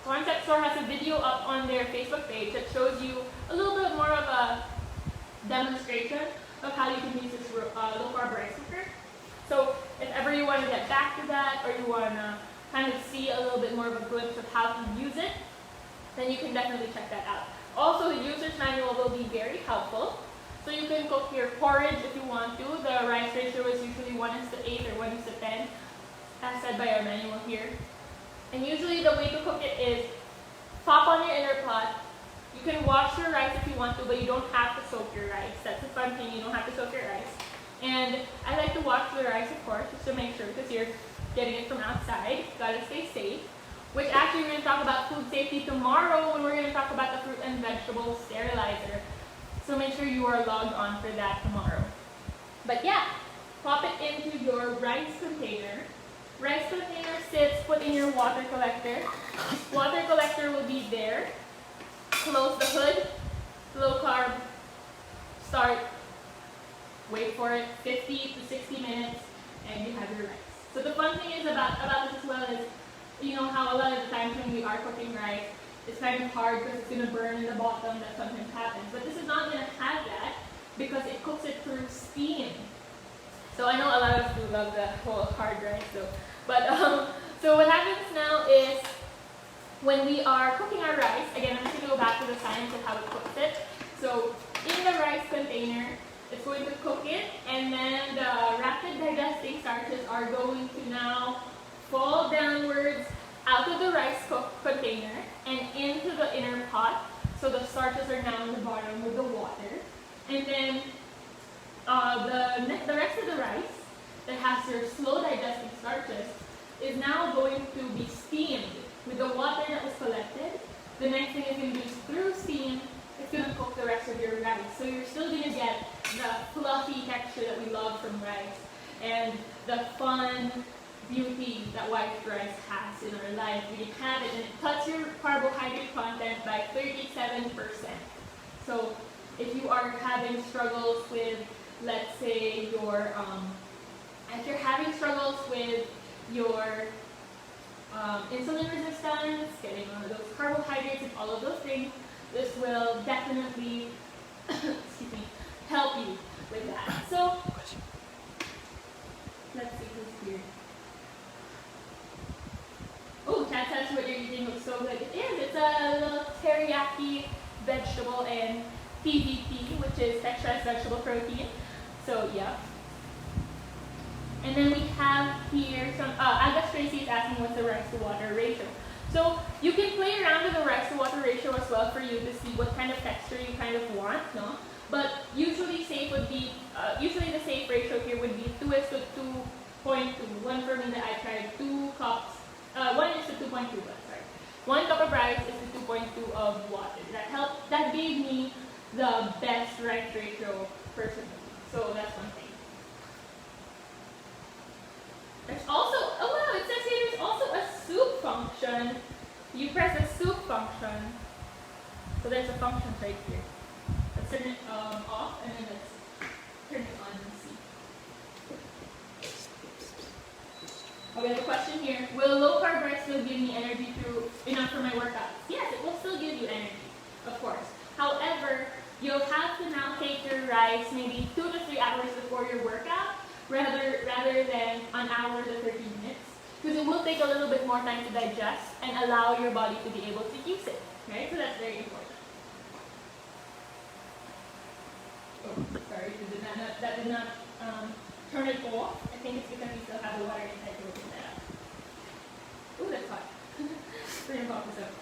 Concept Store has a video up on their Facebook page that shows you a little bit more of a demonstration of how you can use this low carb rice cooker. So if ever you want to get back to that, or you want to kind of see a little bit more of a glimpse of how to use it, then you can definitely check that out. Also, the user's manual will be very helpful. So you can cook your porridge if you want to. The rice ratio is usually 1:8 or 1:10, as said by our manual here. And usually the way to cook it is pop on your inner pot. You can wash your rice if you want to, but you don't have to soak your rice. That's a fun thing, you don't have to soak your rice. And I like to wash the rice, of course, just to make sure, because you're getting it from outside. Gotta stay safe. Which actually we're going to talk about food safety tomorrow when we're going to talk about the fruit and vegetable sterilizer. So make sure you are logged on for that tomorrow. But yeah, pop it into your rice container. Rice container sits, put in your water collector. Water collector will be there. Close the hood, low carb, start, wait for it, 50 to 60 minutes, and you have your rice. So the fun thing is about this as well is, you know how a lot of the times when we are cooking rice, it's kind of hard because it's going to burn in the bottom. That sometimes happens. But this is not going to have that because it cooks it through steam. So I know a lot of us do love the whole hard rice. So what happens now is when we are cooking our rice, again, I'm just going to go back to the science of how it cooks it. So in the rice container, it's going to cook it, and then the rapid digesting starches are going to now fall downwards out of the rice container and into the inner pot. So the starches are now in the bottom with the water. And then the rest of the rice that has your slow digesting starches is now going to be steamed with the water that was collected. The next thing is going to be through steam, it's going to cook the rest of your rice. So you're still going to get the fluffy texture that we love from rice and the fun beauty that white rice has in our life. We have it, and it cuts your carbohydrate content by 37%. So if you are having struggles with let's say if you're having struggles with your insulin resistance, getting on those carbohydrates and all of those things, this will definitely excuse me, help you with that. So let's see who's here. Oh, Chad says what you're eating looks so good. It is. It's a little teriyaki vegetable and PVP, which is texturized vegetable protein. So yeah. And then we have here some, Agus Tracy is asking what's the rice to water ratio. So you can play around with the rice to water ratio as well for you to see what kind of texture you kind of want, no? But usually safe would be, usually the safe ratio here would be 2:2.2. One for me that I tried, 2 cups, 1:2.2, sorry. 1 cup of rice is to 2.2 of water. That gave me the best rice ratio personally. So that's one thing. There's also, oh wow, it says here there's also a soup function. You press the soup function. So there's a function right here. Let's turn it off and then let's turn it on and see. Okay, the question here, will low carb rice still give me energy enough for my workouts? Yes, it will still give you energy, of course. However, you'll have to now take your rice maybe 2 to 3 hours before your workout, rather than an hour to 30 minutes, because it will take a little bit more time to digest and allow your body to be able to use it, right? So that's very important. Oh, sorry, that did not turn it off. I think it's because we still have the water inside to open that up. Ooh, that's hot. We're gonna pop this up.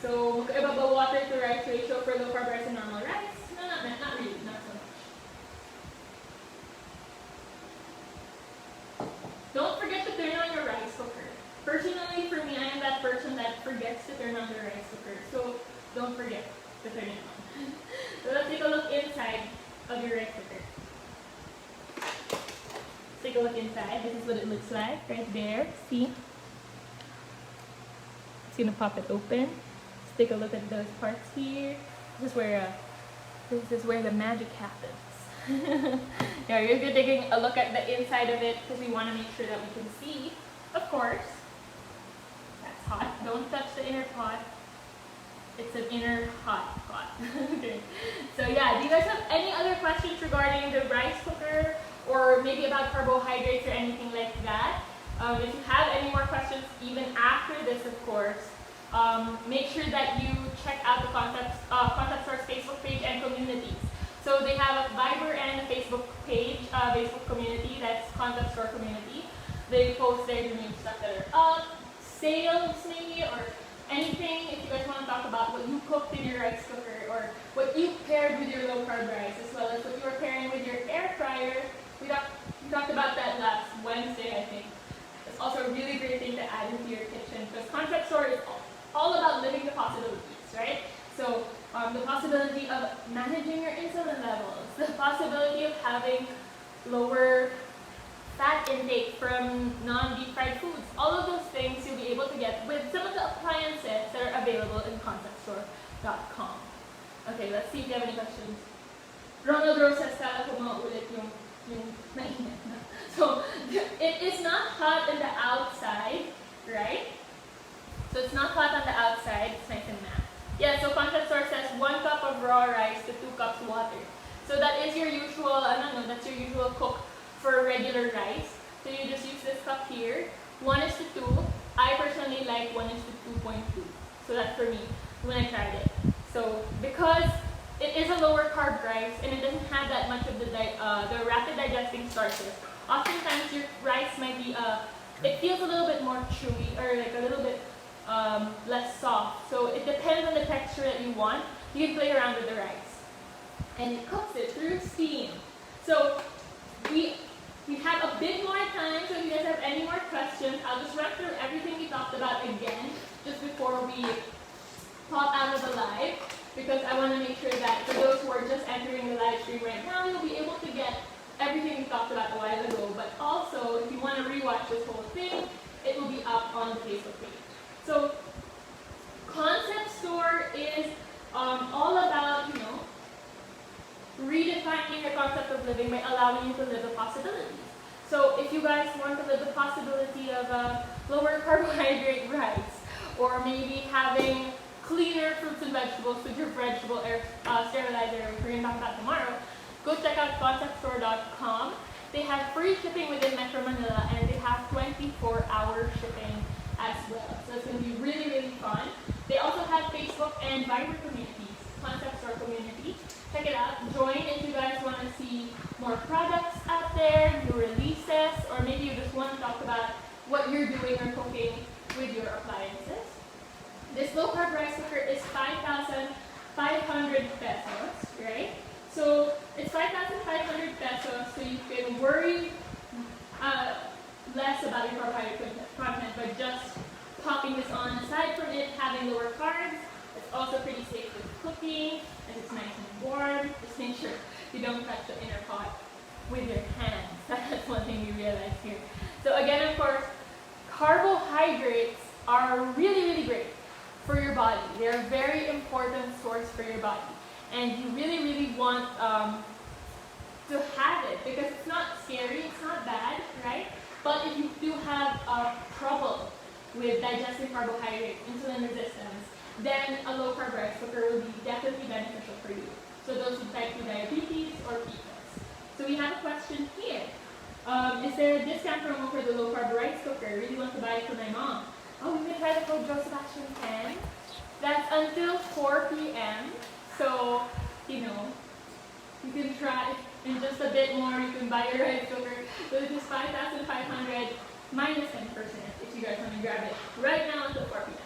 So, about the water to rice ratio for low carb rice and normal rice? No, not really, not so much. Don't forget to turn on your rice cooker. Personally, for me, I am that person that forgets to turn on the rice cooker. So don't forget to turn it on. So let's take a look inside of your rice cooker. Let's take a look inside. This is what it looks like right there. See? It's gonna pop it open. Let's take a look at those parts here. This is where the magic happens. Yeah, you're good taking a look at the inside of it because we want to make sure that we can see, of course. That's hot. Don't touch the inner pot. It's an inner hot pot. Okay. So yeah, do you guys have any other questions regarding the rice cooker or maybe about carbohydrates or anything like that? If you have any more questions even after this, of course, make sure that you check out the Concept Store's Facebook page and communities. So they have a Viber and a Facebook page, Facebook community, that's Concept Store Community. They post their new stuff that are up, sales maybe, or anything. If you guys want to talk about what you cooked in your rice cooker, or what you paired with your low carb rice, as well as what you are pairing with your air fryer. We talked about that last Wednesday, I think. It's also a really great thing to add into your kitchen, because Concept Store is all about living the possibilities, right? So the possibility of managing your insulin levels, the possibility of having lower fat intake from non-deep fried foods, all of those things you'll be able to get with some of the appliances that are available in concepstore.ecom. Okay, let's see if you have any questions. Ronald Rose says, kala ko maulit yung mainit na. So, it is not hot on the outside, right? So it's not hot on the outside, it's nice and matte. Yeah, so Concept Store says 1 cup of raw rice to 2 cups water. So that is your usual, that's your usual cook for regular rice. So you just use this cup here, 1:2. I personally like 1:2.2. So that's for me when I tried it. So because it is a lower carb rice and it doesn't have that much of the rapid digesting starches, oftentimes your rice might be, it feels a little bit more chewy or like a little bit less soft. So it depends on the texture that you want. You can play around with the rice. And it cooks it through steam. So we have a bit more time, so if you guys have any more questions, I'll just run through everything we talked about again just before we pop out of the live, because I want to make sure that for those who are just entering the live stream right now, you'll be able to get everything we talked about a while ago. But also, if you want to rewatch this whole thing, it will be up on the Facebook page. So Concept Store is all about, redefining your concept of living by allowing you to live the possibilities. So if you guys want to live the possibility of lower carbohydrate rice, or maybe having cleaner fruits and vegetables with your vegetable sterilizer, which we're going to talk about tomorrow, go check out concepstore.ecom. They have free shipping within Metro Manila, and they have 24-hour shipping as well. So it's going to be really, really fun. They also have Facebook and Viber communities, Concept Store community. Check it out. Join if you guys want to see more products out there, new releases, or maybe you just want to talk about what you're doing or cooking with your appliances. This low carb rice cooker is 5,500 pesos, right? So it's 5,500 pesos, so you can worry less about your carbohydrate content by just popping this on. Aside from it having lower carbs, it's also pretty safe with cooking, and it's nice and warm. Just make sure you don't touch the inner pot with your hands. That's one thing we realized here. So again, of course, carbohydrates are really, really great for your body. They're a very important source for your body. And you really, really want to have it because it's not scary, it's not bad, right? But if you do have trouble with digesting carbohydrates, insulin resistance, then a low carb rice cooker will be definitely beneficial for you. So those with type 2 diabetes or PCOS. So we have a question here. Is there a discount promo for the low carb rice cooker? I really want to buy it for my mom. Oh, we can try the code Sebastian 10. That's until 4 p.m. So, you know, you can try in just a bit more. You can buy your rice cooker. So it is 5,500 minus 10% if you guys want to grab it right now until 4 p.m.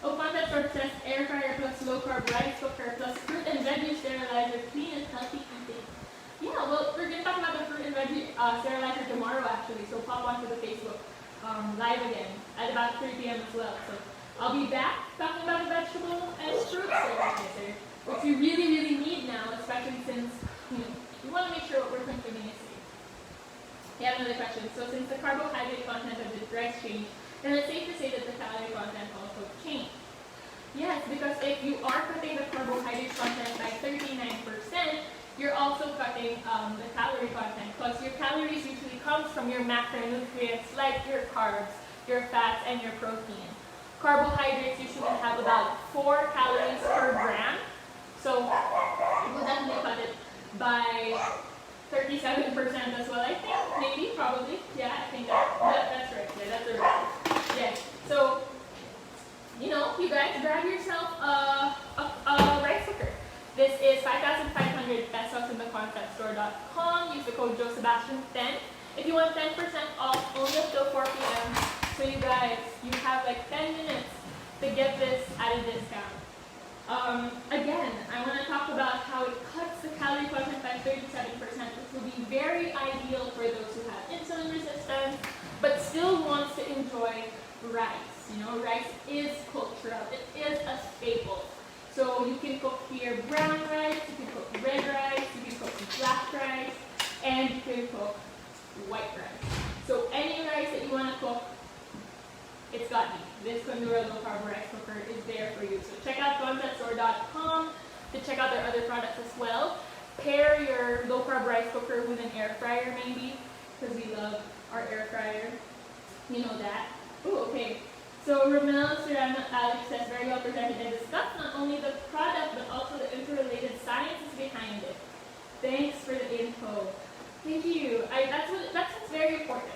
Oh, Concept Store says air fryer plus low carb rice cooker plus fruit and veggie sterilizer, clean and healthy eating. Yeah, well, we're going to talk about the fruit and veggie sterilizer tomorrow actually. So pop onto the Facebook live again at about 3 p.m. as well. So I'll be back talking about the vegetable and fruit sterilizer, which you really, really need now, especially since you want to make sure what we're consuming is safe. We have another question. So since the carbohydrate content of the rice changed, then it's safe to say that the calorie content also changed. Yes, because if you are cutting the carbohydrate content by 39%, you're also cutting the calorie content, because your calories usually comes from your macronutrients like your carbs, your fats, and your protein. Carbohydrates usually have about 4 calories per gram, so we'll definitely cut it by 37% as well, I think, maybe, probably. Yeah, I think that's right. Yeah, that's the right. Yeah, so, you guys grab yourself a rice cooker. This is 5,500 pesos in the concepstore.ecom. Use the code Sebastian10. If you want 10% off, only until 4 p.m. So you guys, you have like 10 minutes to get this at a discount. Again, I want to talk about how it cuts the calorie content by 37%, which will be very ideal for those who have insulin resistance, but still wants to enjoy rice. Rice is cultural. It is a staple. So you can cook here brown rice, you can cook red rice, you can cook black rice, and you can cook white rice. So any rice that you want to cook, it's got me. This Condura low carb rice cooker is there for you. So check out concepstore.ecom to check out their other products as well. Pair your low carb rice cooker with an air fryer maybe, because we love our air fryer. You know that. Oh, okay. So Ramel Serrano Alex says very well presented and discussed not only the product but also the interrelated sciences behind it. Thanks for the info. Thank you. That's what's very important.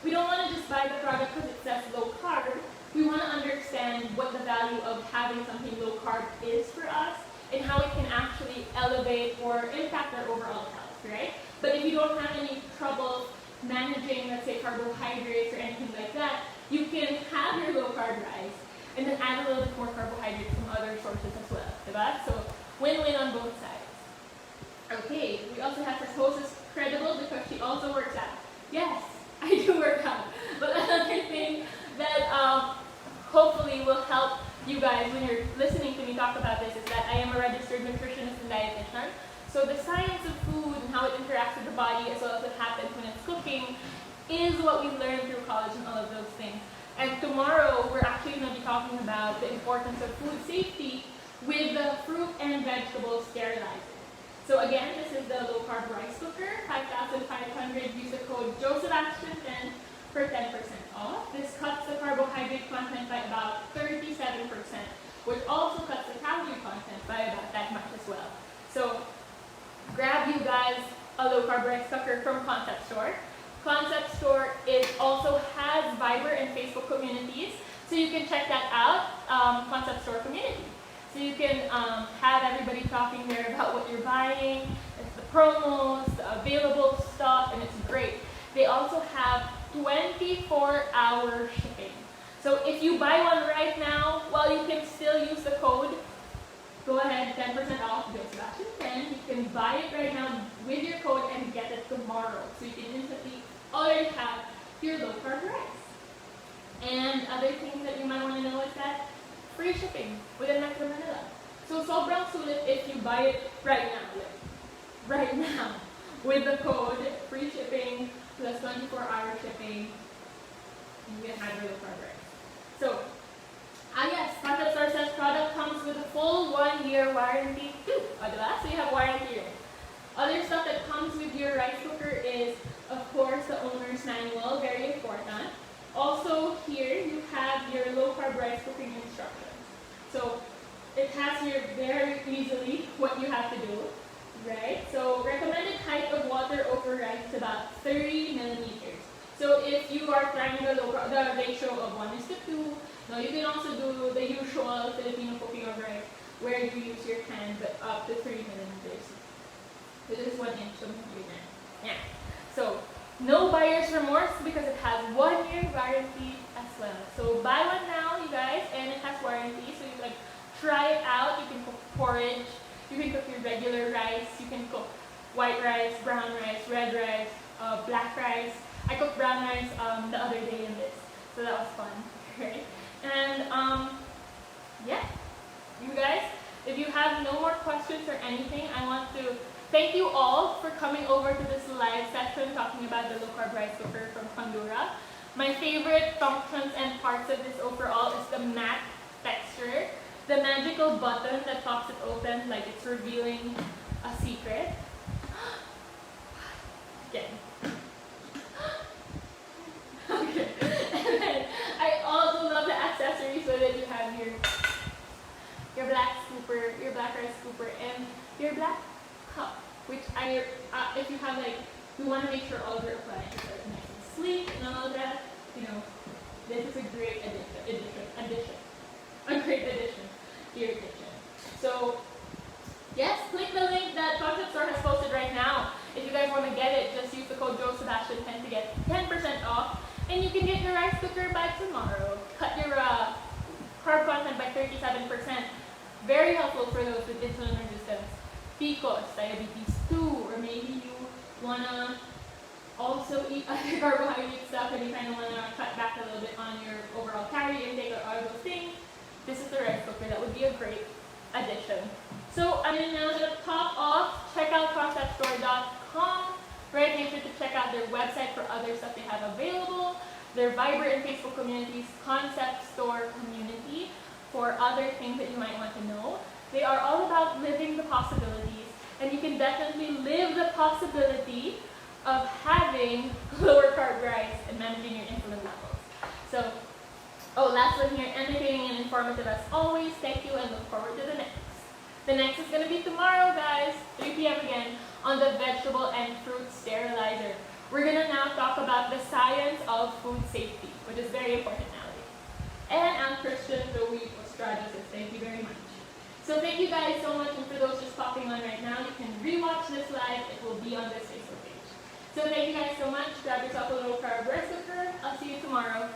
We don't want to just buy the product because it says low carb. We want to understand what the value of having something low carb is for us and how it can actually elevate or impact our overall health, right? But if you don't have any trouble managing, let's say, carbohydrates or anything like that, you can have your low carb rice and then add a little bit more carbohydrates from other sources as well, right? So win-win on both sides. Okay, we also have this host is credible because she also works out. Yes, I do work out. But another thing that hopefully will help you guys when you're listening to me talk about this is that I am a registered nutritionist and dietitian. So the science of food and how it interacts with the body as well as what happens when it's cooking is what we learn through college and all of those things. And tomorrow we're actually going to be talking about the importance of food safety with the fruit and vegetable sterilizer. So again, this is the low carb rice cooker, 5,500. Use the code Sebastian10 for 10% off. This cuts the carbohydrate content by about 37%, which also cuts the calorie content by about that much as well. So grab you guys a low carb rice cooker from Concept Store. Concept Store also has Viber and Facebook communities, so you can check that out, Concept Store community. So you can have everybody talking there about what you're buying, the promos, the available stuff, and it's great. They also have 24-hour shipping. So if you buy one right now, well, you can still use the code. Go ahead, 10% off, Sebastian10. You can buy it right now with your code and get it tomorrow. So you can instantly already have your low carb rice. And other things that you might want to know is that free shipping within Metro Manila. So sobrang sulit if you buy it right now, right now, with the code free shipping plus 24-hour shipping. You can have your low carb rice. So, yes, Concept Store says product comes with a full 1-year warranty too. So you have warranty here. Other stuff that comes with your rice cooker is, of course, the owner's manual, very important. Also here, you have your low carb rice cooking instructions. So it has here very easily what you have to do, right? So recommended height of water over rice is about 30 millimeters. So if you are trying the ratio of 1:2, now you can also do the usual Filipino cooking of rice where you use your hand, but up to 3 millimeters. So this is 1 inch, so yeah. So no buyer's remorse because it has 1-year warranty as well. So buy one now, you guys, and it has warranty. So you can try it out. You can cook porridge. You can cook your regular rice. You can cook white rice, brown rice, red rice, black rice. I cooked brown rice the other day in this, so that was fun, right? And yeah, you guys, if you have no more questions or anything, I want to thank you all for coming over to this live session talking about the low carb rice cooker from Condura. My favorite functions and parts of this overall is the matte texture, the magical button that pops it open like it's revealing a secret. Again. Okay. And then I also love the accessories so that you have your black scooper, your black rice scooper, and your black cup, which if you have you want to make sure all of your appliances are nice and sleek and all of that, this is a great addition to your kitchen. So yes, click the link that Concept Store has posted right now. If you guys want to get it, just use the code Sebastian10 to get 10% off, and you can get your rice cooker by tomorrow. Cut your carb content by 37%. Very helpful for those with insulin resistance, PCOS, diabetes 2, or maybe you wanna also eat other carbohydrate stuff and you kind of wanna cut back a little bit on your overall calorie intake or all those things. This is the rice cooker. That would be a great addition. So I'm now gonna top off. Check out concepstore.ecom. Right, make sure to check out their website for other stuff they have available. Their Viber and Facebook communities, Concept Store Community, for other things that you might want to know. They are all about living the possibilities, and you can definitely live the possibility of having lower carb rice and managing your insulin levels. So, last one here, entertaining and informative as always. Thank you and look forward to the next. The next is going to be tomorrow, guys, 3 p.m. again, on the vegetable and fruit sterilizer. We're going to now talk about the science of food safety, which is very important nowadays. And I'm Christian, the week of strategist. Thank you very much. So thank you guys so much, and for those just popping on right now, you can rewatch this live. It will be on this Facebook page. So thank you guys so much. Grab yourself a little carb rice cooker. I'll see you tomorrow.